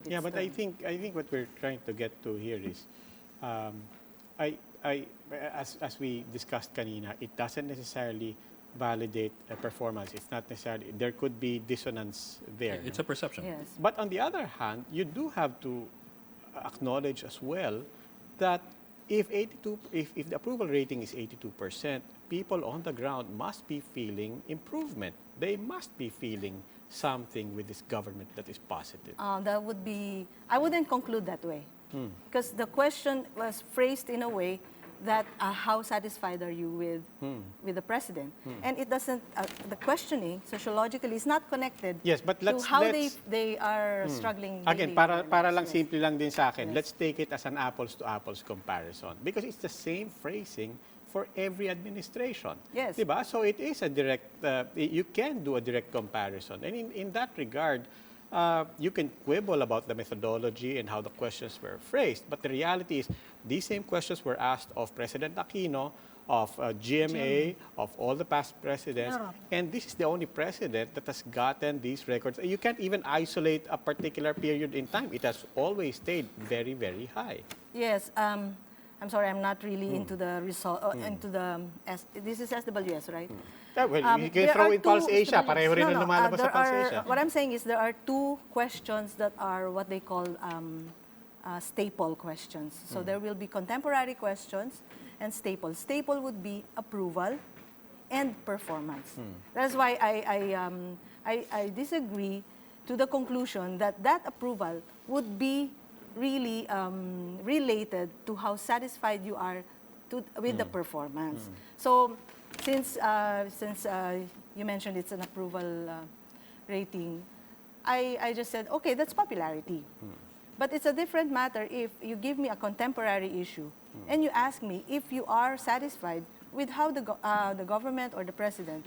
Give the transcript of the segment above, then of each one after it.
Yeah, but I think what we're trying to get to here is, um, as we discussed kanina, it doesn't necessarily validate a performance. It's not necessarily, there could be dissonance there. It's a perception. Yes. But on the other hand, you do have to acknowledge as well that if the approval rating is 82%, people on the ground must be feeling improvement. They must be feeling something with this government that is positive. That would be, I wouldn't conclude that way. Because the question was phrased in a way that how satisfied are you with the president? And it doesn't, the questioning sociologically is not connected Yes, but to how they are struggling. Again, daily in their para lang lives. simple lang din sa akin, Yes. let's take it as an apples-to-apples comparison because it's the same phrasing for every administration. Yes. Diba? So it is a direct, you can do a direct comparison. And in that regard, you can quibble about the methodology and how the questions were phrased, but the reality is these same questions were asked of President Aquino, of GMA, of all the past presidents, and this is the only president that has gotten these records. You can't even isolate a particular period in time. It has always stayed very, very high. Yes. I'm sorry, I'm not really into the result, into the, this is SWS, right? Yeah, well, you can There throw are in Pulse two- Asia. Pareho rin ang lumalabas sa there Pulse are- Asia. What I'm saying is there are two questions that are what they call staple questions. So there will be contemporary questions and staple. Staple would be approval and performance. That's why I disagree to the conclusion that that approval would be really related to how satisfied you are with the performance. So since you mentioned it's an approval rating, I just said, okay, that's popularity. But it's a different matter if you give me a contemporary issue and you ask me if you are satisfied with how the government or the president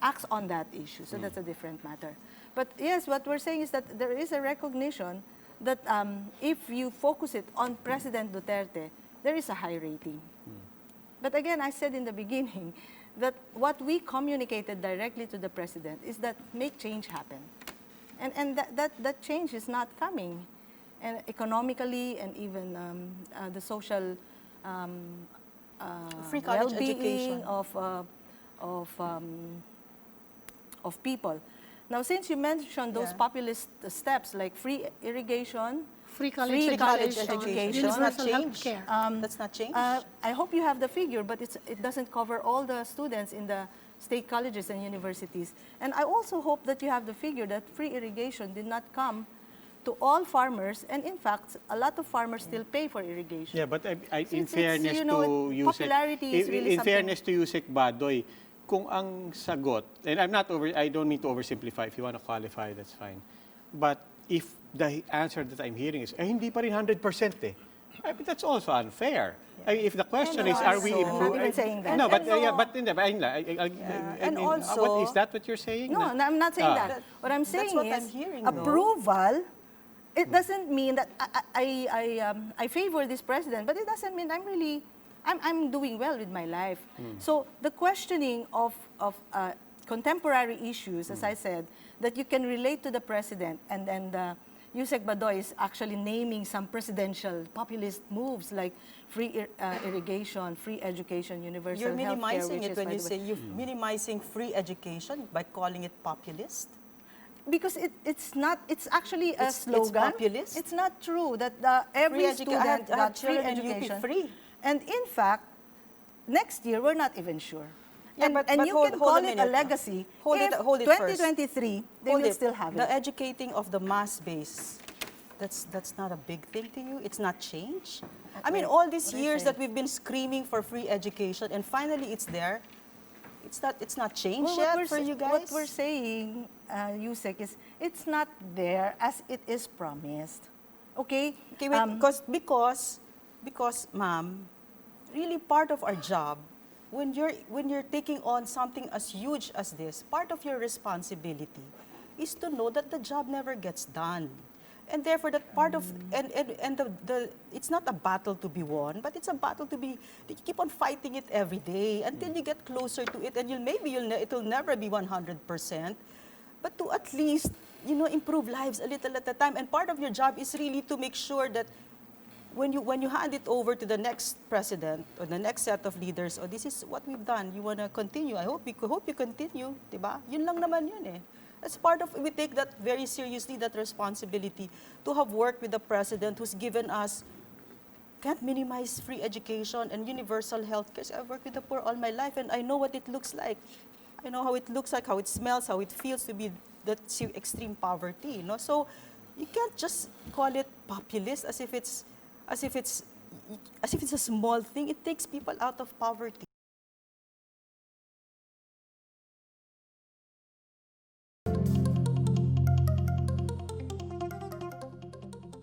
acts on that issue. So that's a different matter. But yes, what we're saying is that there is a recognition that if you focus it on President Duterte, there is a high rating. But again, I said in the beginning that what we communicated directly to the president is that make change happen. And that change is not coming. And economically and even the social Free college well-being education. of people. Now, since you mentioned those Yeah. populist steps like free irrigation, Free college Free college education, education. That's not universal change. health care. That's not change. I hope you have the figure, but it doesn't cover all the students in the state colleges and universities. And I also hope that you have the figure that free irrigation did not come to all farmers, and in fact, a lot of farmers still pay for irrigation. Yeah, but in It's, fairness you know, to Yusek, popularity is really in something. fairness to Yusek Badoy, kung ang sagot, and I don't mean to oversimplify. If you want to qualify, that's fine. But if the answer that I'm hearing is, hindi pa rin 100% eh. I mean, that's also unfair. I mean, if the question is, are we also- I'm not even saying that. No, but And yeah, no. but I And mean, also- what is that what you're saying? No, I'm not saying that. What I'm That's saying what is I'm hearing, though. approval. It doesn't mean that I favor this president, but it doesn't mean I'm doing well with my life. So the questioning of contemporary issues, as I said, that you can relate to the president, and then Yusek Badoy is actually naming some presidential populist moves like free irrigation, free education, universal You're health care, minimizing which it is, when by you the say way, you're minimizing free education by calling it populist. because it's not. It's actually a It's slogan. populist. It's not true that every student I had got free children in UP education. free. And in fact, next year we're not even sure. Yeah, and but you hold- can hold a call it a minute. legacy. Hold if it- hold it first. 2023 they Hold will it. still have The it. educating of the mass base, that's not a big thing to you? It's not change? I mean, all these What are you years saying? that we've been screaming for free education and finally it's there, it's not change Well, yet for you guys? What we're saying, Yusek, is it's not there as it is promised. Okay? Okay, wait, because, ma'am, really part of our job, when you're taking on something as huge as this, part of your responsibility is to know that the job never gets done. And therefore, that part of, and it's not a battle to be won, but it's a battle to be, you keep on fighting it every day until you get closer to it, and it'll never be 100%, but to at least improve lives a little at a time. And part of your job is really to make sure that when you hand it over to the next president or the next set of leaders, oh, this is what we've done. You want to continue. I hope you continue, diba? Yun lang naman yun eh. As part of, we take that very seriously, that responsibility to have worked with the president who's given us, can't minimize free education and universal health care. I've worked with the poor all my life, and I know what it looks like. I know how it looks like, how it smells, how it feels to be that extreme poverty. So you can't just call it populist as if it's a small thing. It takes people out of poverty.